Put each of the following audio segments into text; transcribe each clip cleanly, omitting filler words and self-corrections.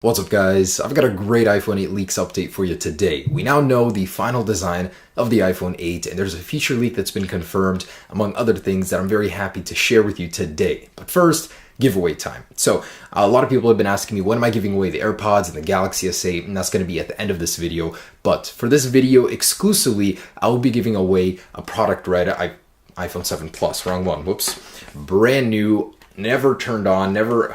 What's up guys, I've got a great iPhone 8 leaks update for you today. We now know the final design of the iPhone 8 and there's a feature leak that's been confirmed among other things that I'm very happy to share with you today. But first, giveaway time. So a lot of people have been asking me when am I giving away the AirPods and the Galaxy S8, and that's going to be at the end of this video. But for this video exclusively, I will be giving away a product iPhone 7 Plus, wrong one, whoops. Brand new, never turned on, never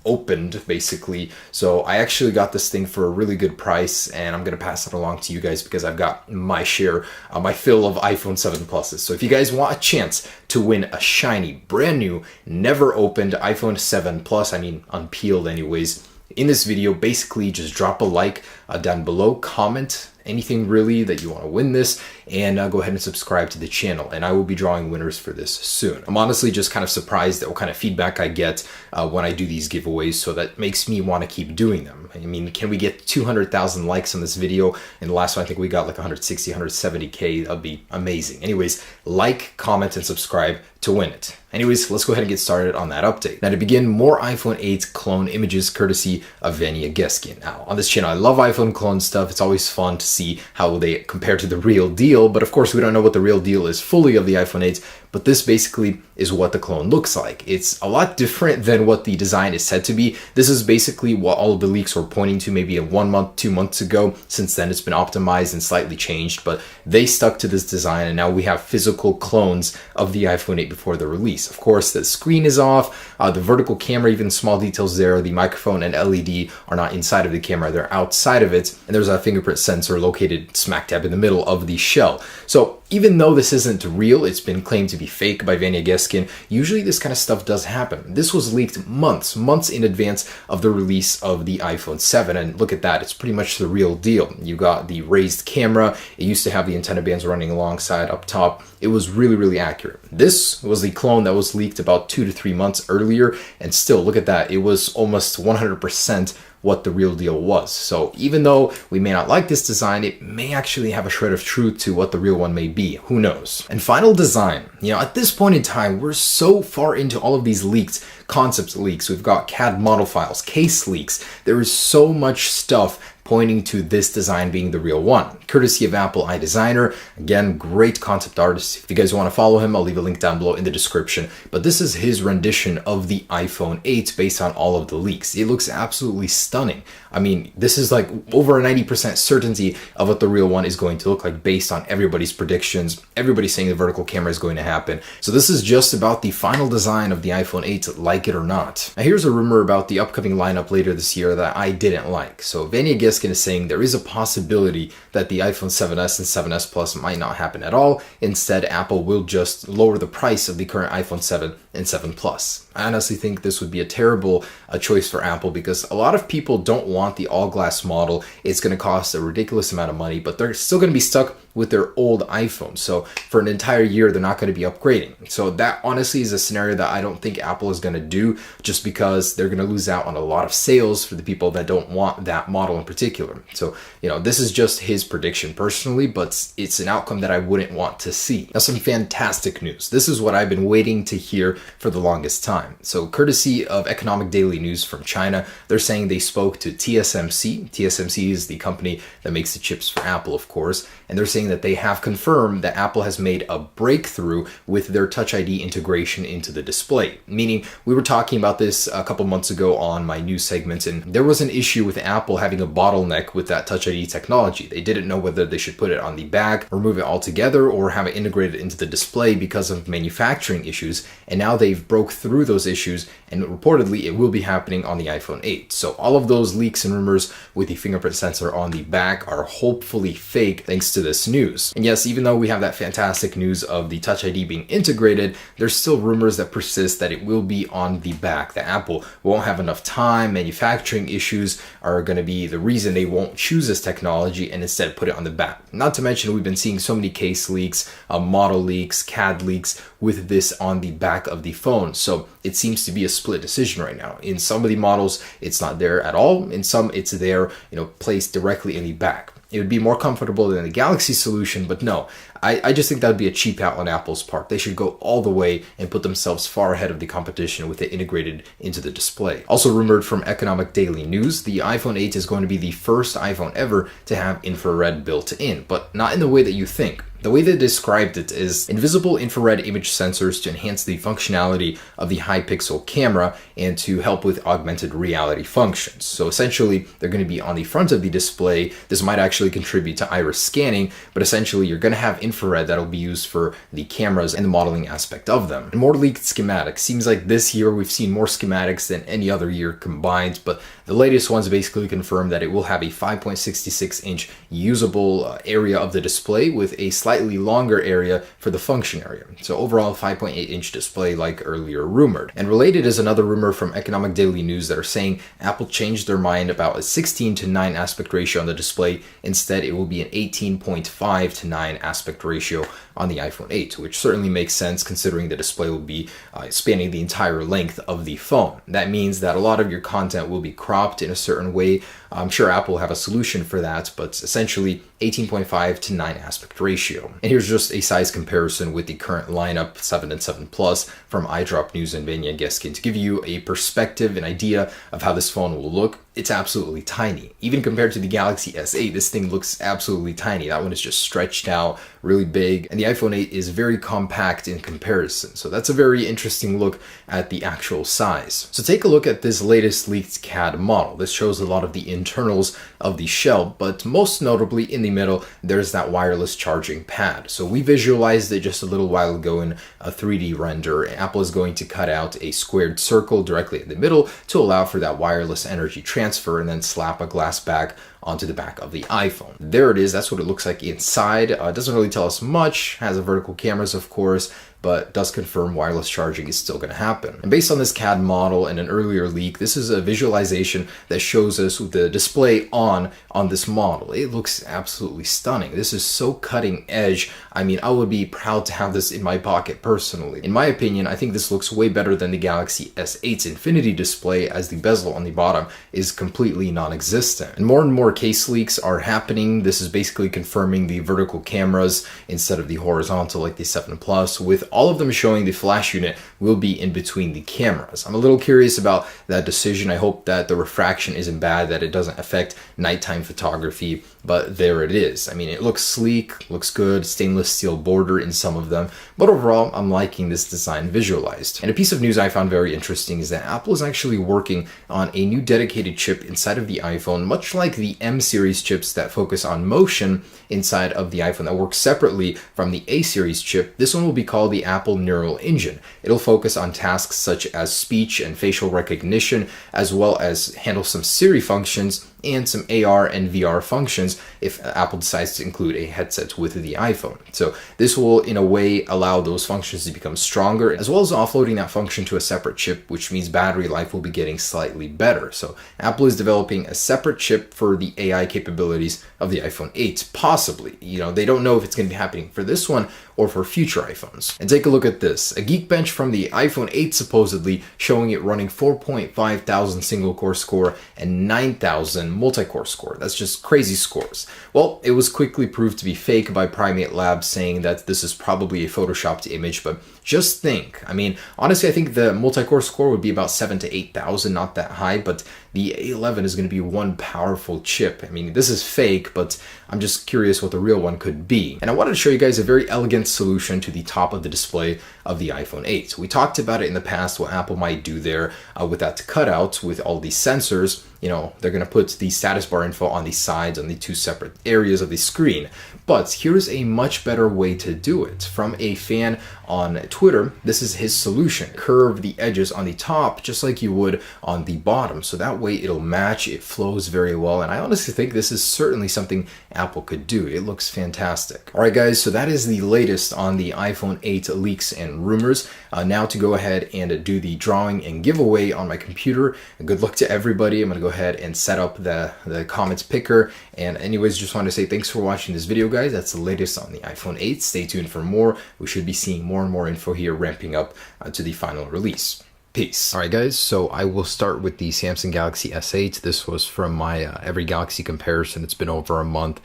opened basically. So I actually got this thing for a really good price and I'm gonna pass it along to you guys because I've got my share, my fill of iPhone 7 Pluses. So if you guys want a chance to win a shiny, brand new, never opened iPhone 7 Plus, I mean unpeeled anyways, in this video, basically just drop a like down below, comment anything really that you want to win this, and go ahead and subscribe to the channel, and I will be drawing winners for this soon. I'm honestly just kind of surprised at what kind of feedback I get when I do these giveaways, so that makes me want to keep doing them. I mean, can we get 200,000 likes on this video? And the last one, I think we got like 160, 170K. That'd be amazing. Anyways, like, comment, and subscribe to win it. Anyways, let's go ahead and get started on that update. Now to begin, more iPhone 8 clone images courtesy of Vanya Geskin. Now on this channel, I love iPhone clone stuff. It's always fun to see how they compare to the real deal, but of course we don't know what the real deal is fully of the iPhone 8, but this basically is what the clone looks like. It's a lot different than what the design is said to be. This is basically what all of the leaks were pointing to maybe 1 month, 2 months ago. Since then it's been optimized and slightly changed, but they stuck to this design and now we have physical clones of the iPhone 8 before the release. Of course, the screen is off, the vertical camera, even small details there, the microphone and LED are not inside of the camera, they're outside of it, and there's a fingerprint sensor located smack dab in the middle of the shell. So even though this isn't real, it's been claimed to be fake by Vanya Geskin, usually this kind of stuff does happen. This was leaked months in advance of the release of the iPhone 7, and look at that, it's pretty much the real deal. You got the raised camera, it used to have the antenna bands running alongside up top. It was really accurate. This was the clone that was leaked about 2 to 3 months earlier, and still, look at that, it was almost 100% what the real deal was. So even though we may not like this design, it may actually have a shred of truth to what the real one may be. Who knows? And final design. You know, at this point in time, we're so far into all of these leaked concept leaks. We've got CAD model files, case leaks. There is so much stuff pointing to this design being the real one. Courtesy of Apple iDesigner. Again, great concept artist. If you guys want to follow him, I'll leave a link down below in the description. But this is his rendition of the iPhone 8 based on all of the leaks. It looks absolutely stunning. I mean, this is like over a 90% certainty of what the real one is going to look like based on everybody's predictions. Everybody's saying the vertical camera is going to happen. So this is just about the final design of the iPhone 8, like it or not. Now here's a rumor about the upcoming lineup later this year that I didn't like. So Vanya Geskin is saying there is a possibility that the iPhone 7s and 7s Plus might not happen at all. Instead, Apple will just lower the price of the current iPhone 7 and 7 Plus. I honestly think this would be a terrible choice for Apple because a lot of people don't want the all-glass model. It's going to cost a ridiculous amount of money, but they're still going to be stuck with their old iPhone. So for an entire year, they're not going to be upgrading. So that honestly is a scenario that I don't think Apple is going to do, just because they're going to lose out on a lot of sales for the people that don't want that model in particular. So, you know, this is just his prediction personally, but it's an outcome that I wouldn't want to see. Now, some fantastic news. This is what I've been waiting to hear for the longest time. So courtesy of Economic Daily News from China, they're saying they spoke to TSMC. TSMC is the company that makes the chips for Apple, of course, and they're saying that they have confirmed that Apple has made a breakthrough with their Touch ID integration into the display. Meaning, we were talking about this a couple months ago on my news segment, and there was an issue with Apple having a bottleneck with that Touch ID technology. They didn't know whether they should put it on the back, remove it altogether, or have it integrated into the display because of manufacturing issues. And now they've broke through those issues, and reportedly it will be happening on the iPhone 8. So all of those leaks and rumors with the fingerprint sensor on the back are hopefully fake thanks to this news. And yes, even though we have that fantastic news of the Touch ID being integrated, there's still rumors that persist that it will be on the back, that Apple won't have enough time, manufacturing issues are going to be the reason they won't choose this technology and instead put it on the back. Not to mention, we've been seeing so many case leaks, model leaks, CAD leaks with this on the back of the phone. So it seems to be a split decision right now. In some of the models, it's not there at all. In some, it's there, placed directly in the back. It would be more comfortable than the Galaxy solution, but no, I just think that would be a cheap out on Apple's part. They should go all the way and put themselves far ahead of the competition with it integrated into the display. Also rumored from Economic Daily News, the iPhone 8 is going to be the first iPhone ever to have infrared built in, but not in the way that you think. The way they described it is invisible infrared image sensors to enhance the functionality of the high pixel camera and to help with augmented reality functions. So essentially, they're going to be on the front of the display. This might actually contribute to iris scanning, but essentially you're going to have infrared that'll be used for the cameras and the modeling aspect of them. And more leaked schematics. Seems like this year we've seen more schematics than any other year combined, but the latest ones basically confirm that it will have a 5.66 inch usable area of the display with a slightly longer area for the function area. So overall 5.8 inch display like earlier rumored. And related is another rumor from Economic Daily News that are saying Apple changed their mind about a 16:9 aspect ratio on the display. Instead, it will be an 18.5:9 aspect ratio on the iPhone 8, which certainly makes sense considering the display will be spanning the entire length of the phone. That means that a lot of your content will be cropped in a certain way. I'm sure Apple will have a solution for that, but essentially 18.5:9 aspect ratio. And here's just a size comparison with the current lineup 7 and 7 Plus from iDrop News and Vania Geskin to give you a perspective, an idea of how this phone will look. It's absolutely tiny. Even compared to the Galaxy S8, this thing looks absolutely tiny. That one is just stretched out, really big, and the iPhone 8 is very compact in comparison. So that's a very interesting look at the actual size. So take a look at this latest leaked CAD model. This shows a lot of the internals of the shell, but most notably in the middle, there's that wireless charging pad. So we visualized it just a little while ago in a 3D render. Apple is going to cut out a squared circle directly in the middle to allow for that wireless energy transfer and then slap a glass back onto the back of the iPhone. There it is. That's what it looks like inside. It doesn't really tell us much. Has a vertical cameras, of course, but does confirm wireless charging is still going to happen. And based on this CAD model and an earlier leak, this is a visualization that shows us the display on this model. It looks absolutely stunning. This is so cutting edge. I mean, I would be proud to have this in my pocket personally. In my opinion, I think this looks way better than the Galaxy S8's Infinity display, as the bezel on the bottom is completely non-existent. And more case leaks are happening. This is basically confirming the vertical cameras instead of the horizontal like the 7 Plus, with all of them showing the flash unit will be in between the cameras. I'm a little curious about that decision. I hope that the refraction isn't bad, that it doesn't affect nighttime photography, but there it is. I mean, it looks sleek, looks good, stainless steel border in some of them, but overall, I'm liking this design visualized. And a piece of news I found very interesting is that Apple is actually working on a new dedicated chip inside of the iPhone, much like the M series chips that focus on motion inside of the iPhone that works separately from the A series chip. This one will be called the Apple Neural Engine. It'll focus on tasks such as speech and facial recognition, as well as handle some Siri functions and some AR and VR functions if Apple decides to include a headset with the iPhone. So this will, in a way, allow those functions to become stronger, as well as offloading that function to a separate chip, which means battery life will be getting slightly better. So Apple is developing a separate chip for the AI capabilities of the iPhone 8, possibly. You know, they don't know if it's going to be happening for this one or for future iPhones. And take a look at this. A Geekbench from the iPhone 8 supposedly showing it running 4.5 thousand single-core score and 9,000 multi-core score. That's just crazy scores. Well, it was quickly proved to be fake by Primate Labs, saying that this is probably a photoshopped image, but just think. I mean, honestly, I think the multi-core score would be about 7,000 to 8,000, not that high, but the A11 is going to be one powerful chip. I mean, this is fake, but I'm just curious what the real one could be. And I wanted to show you guys a very elegant solution to the top of the display of the iPhone 8. We talked about it in the past, what Apple might do there with that cutout, with all these sensors. You know, they're going to put the status bar info on the sides, on the two separate areas of the screen. But here's a much better way to do it. From a fan on Twitter, this is his solution. Curve the edges on the top just like you would on the bottom. So that way it'll match, it flows very well. And I honestly think this is certainly something Apple could do. It looks fantastic. All right, guys, so that is the latest on the iPhone 8 leaks and rumors. Now to go ahead and do the drawing and giveaway on my computer. Good luck to everybody. I'm going to go ahead and set up the comments picker. And anyways, just want to say thanks for watching this video, guys. That's the latest on the iPhone 8. Stay tuned for more. We should be seeing more and more info here ramping up to the final release. Peace. All right, guys, so I will start with the Samsung Galaxy S8. This was from my Every Galaxy comparison. It's been over a month,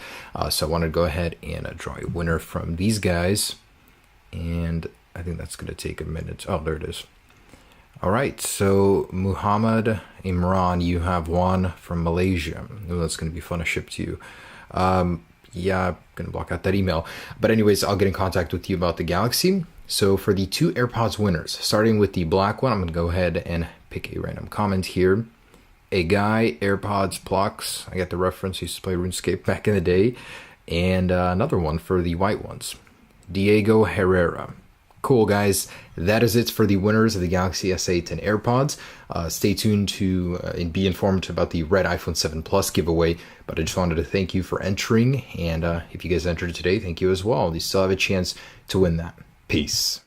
so I want to go ahead and draw a winner from these guys. And I think that's going to take a minute. Oh, there it is. All right, so Muhammad Imran, you have won from Malaysia. Oh, that's going to be fun to ship to you. Yeah, I'm going to block out that email. But anyways, I'll get in contact with you about the Galaxy. So for the 2 AirPods winners, starting with the black one, I'm going to go ahead and pick a random comment here. A guy, AirPods Plucks. I got the reference. Used to play RuneScape back in the day. And another one for the white ones. Diego Herrera. Cool, guys. That is it for the winners of the Galaxy S8 and AirPods. Stay tuned to and be informed about the red iPhone 7 Plus giveaway. But I just wanted to thank you for entering. And if you guys entered today, thank you as well. You still have a chance to win that. Peace.